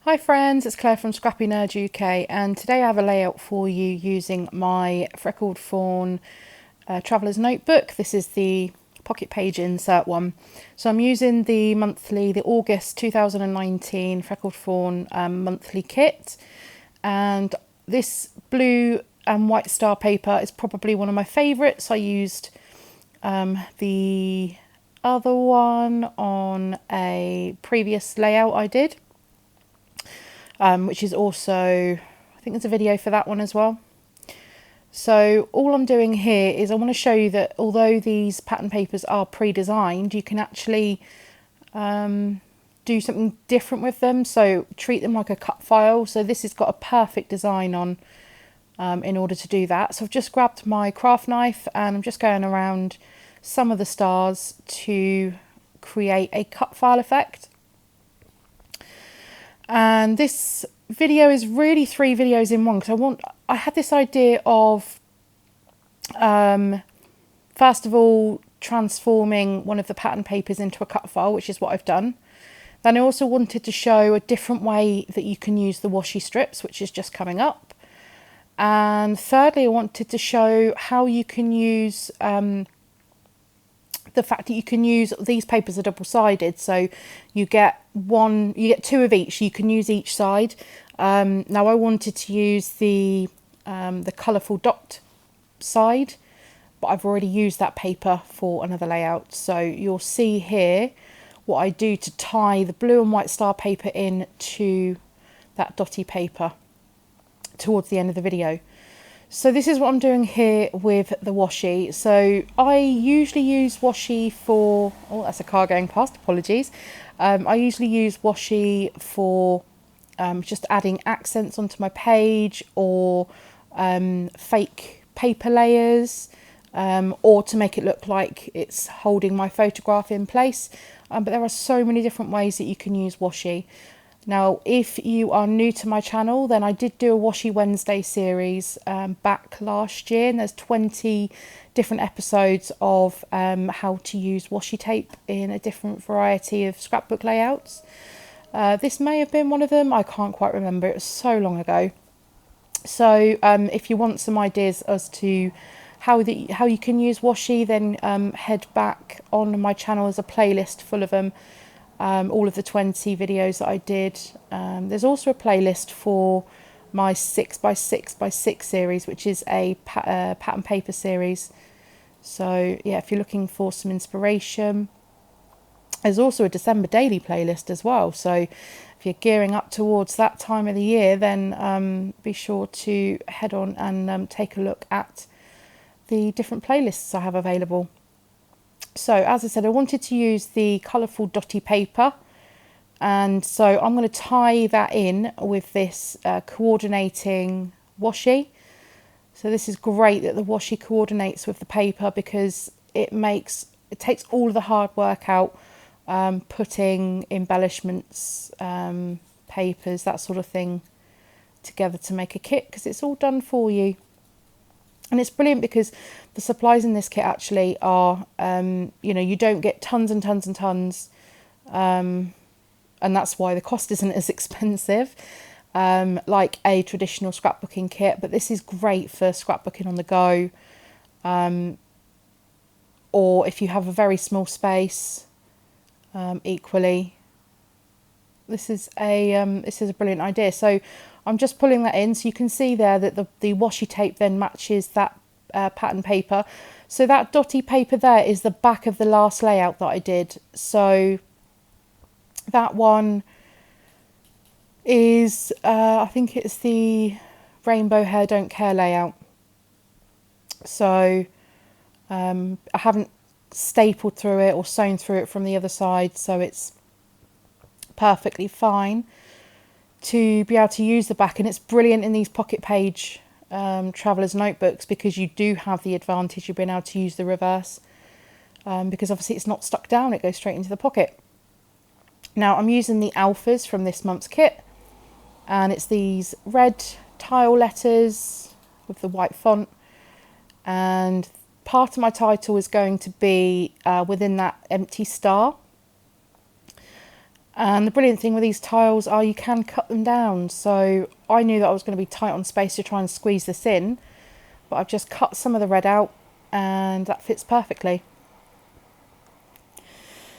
Hi friends, it's Claire from ScrappyNerdUK, and today I have a layout for you using my Freckled Fawn Traveller's Notebook. This is the pocket page insert one. So I'm using the August 2019 Freckled Fawn monthly kit, and this blue and white star paper is probably one of my favourites. I used the other one on a previous layout I did. Which is also, I think there's a video for that one as well. So all I'm doing here is I want to show you that although these pattern papers are pre-designed, you can actually do something different with them. So treat them like a cut file. So this has got a perfect design on in order to do that. So I've just grabbed my craft knife and I'm just going around some of the stars to create a cut file effect. And this video is really 3 videos in one, because I had this idea of first of all transforming one of the pattern papers into a cut file, which is what I've done. Then I also wanted to show a different way that you can use the washi strips, which is just coming up. And thirdly, I wanted to show how you can use the fact that you can use these papers are double-sided, so you get 2 of each. You can use each side. Now I wanted to use the colourful dot side, but I've already used that paper for another layout. So you'll see here what I do to tie the blue and white star paper in to that dotty paper towards the end of the video. So this is what I'm doing here with the washi. So I usually use washi for, oh, that's a car going past, apologies. I usually use washi for just adding accents onto my page, or fake paper layers, or to make it look like it's holding my photograph in place. But there are so many different ways that you can use washi. Now, if you are new to my channel, then I did do a Washi Wednesday series back last year, and there's 20 different episodes of how to use washi tape in a different variety of scrapbook layouts. This may have been one of them, I can't quite remember, it was so long ago. So if you want some ideas as to how you can use washi, then head back on my channel. There's a playlist full of them. All of the 20 videos that I did. There's also a playlist for my 6x6x6 series, which is a pattern paper series. So yeah, if you're looking for some inspiration, there's also a December daily playlist as well. So if you're gearing up towards that time of the year, then be sure to head on and take a look at the different playlists I have available. So as I said, I wanted to use the colourful dotty paper, and so I'm going to tie that in with this coordinating washi. So this is great that the washi coordinates with the paper, because it takes all of the hard work out, putting embellishments, papers, that sort of thing together to make a kit, because it's all done for you. And it's brilliant because the supplies in this kit actually are, you don't get tons and tons and tons, and that's why the cost isn't as expensive like a traditional scrapbooking kit. But this is great for scrapbooking on the go, or if you have a very small space. Equally, this is a brilliant idea. So I'm just pulling that in, so you can see there that the washi tape then matches that pattern paper. So that dotty paper there is the back of the last layout that I did. So that one is, I think it's the Rainbow Hair Don't Care layout. So I haven't stapled through it or sewn through it from the other side, so it's perfectly fine to be able to use the back. And it's brilliant in these pocket page traveller's notebooks, because you do have the advantage of being able to use the reverse, because obviously it's not stuck down, it goes straight into the pocket. Now I'm using the alphas from this month's kit, and it's these red tile letters with the white font, and part of my title is going to be within that empty star. And the brilliant thing with these tiles are you can cut them down. So I knew that I was going to be tight on space to try and squeeze this in, but I've just cut some of the red out and that fits perfectly.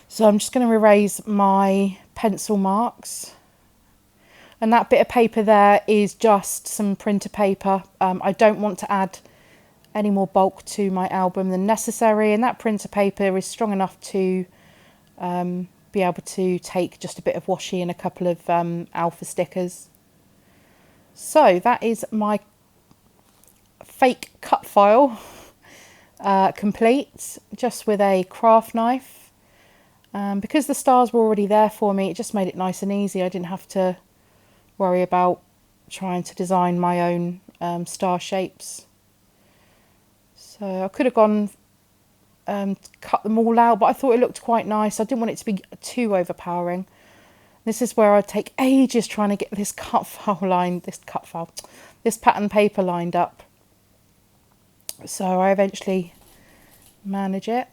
So I'm just going to erase my pencil marks. And that bit of paper there is just some printer paper. I don't want to add any more bulk to my album than necessary. And that printer paper is strong enough to be able to take just a bit of washi and a couple of alpha stickers. So that is my fake cut file complete, just with a craft knife. Because the stars were already there for me, it just made it nice and easy. I didn't have to worry about trying to design my own star shapes. So I could have gone cut them all out, but I thought it looked quite nice. I didn't want it to be too overpowering. This is where I'd take ages trying to get this this pattern paper lined up. So I eventually manage it,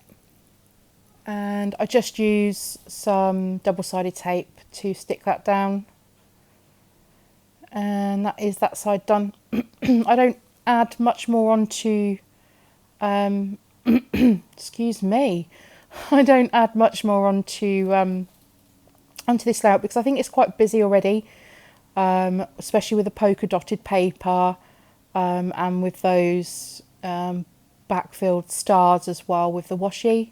and I just use some double-sided tape to stick that down, and that is that side done. I don't add much more onto excuse me, I don't add much more onto this layout because I think it's quite busy already, especially with the polka dotted paper and with those backfilled stars as well with the washi.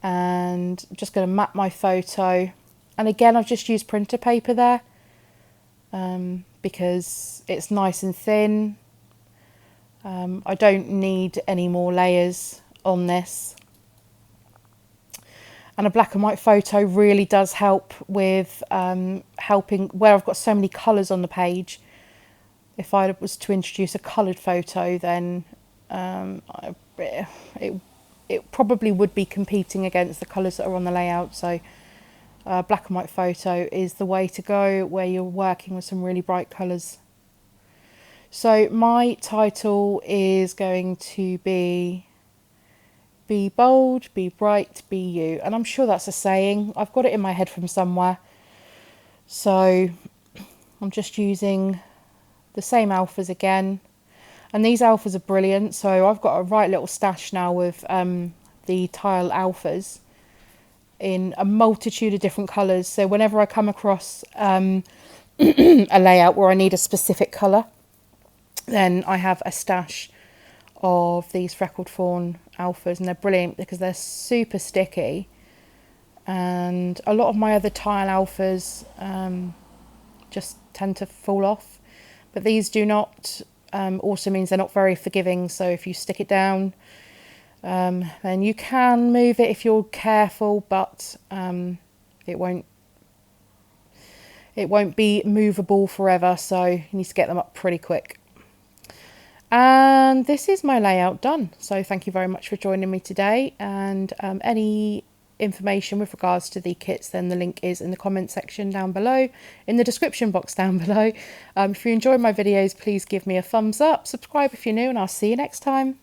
And I'm just going to map my photo, and again I've just used printer paper there because it's nice and thin. I don't need any more layers on this. And a black and white photo really does help with helping where I've got so many colours on the page. If I was to introduce a coloured photo, then it probably would be competing against the colours that are on the layout. So black and white photo is the way to go where you're working with some really bright colours. So my title is going to be bold, be bright, be you. And I'm sure that's a saying. I've got it in my head from somewhere. So I'm just using the same alphas again. And these alphas are brilliant. So I've got a right little stash now of the tile alphas in a multitude of different colours. So whenever I come across a layout where I need a specific colour, then I have a stash of these Freckled Fawn alphas, and they're brilliant because they're super sticky. And a lot of my other tile alphas just tend to fall off, but these do not. Also means they're not very forgiving, so if you stick it down, then you can move it if you're careful, but it won't be movable forever, so you need to get them up pretty quick. And this is my layout done. So thank you very much for joining me today, and any information with regards to the kits, then the link is in the comment section down below, in the description box down below. If you enjoy my videos, please give me a thumbs up, subscribe if you're new, and I'll see you next time.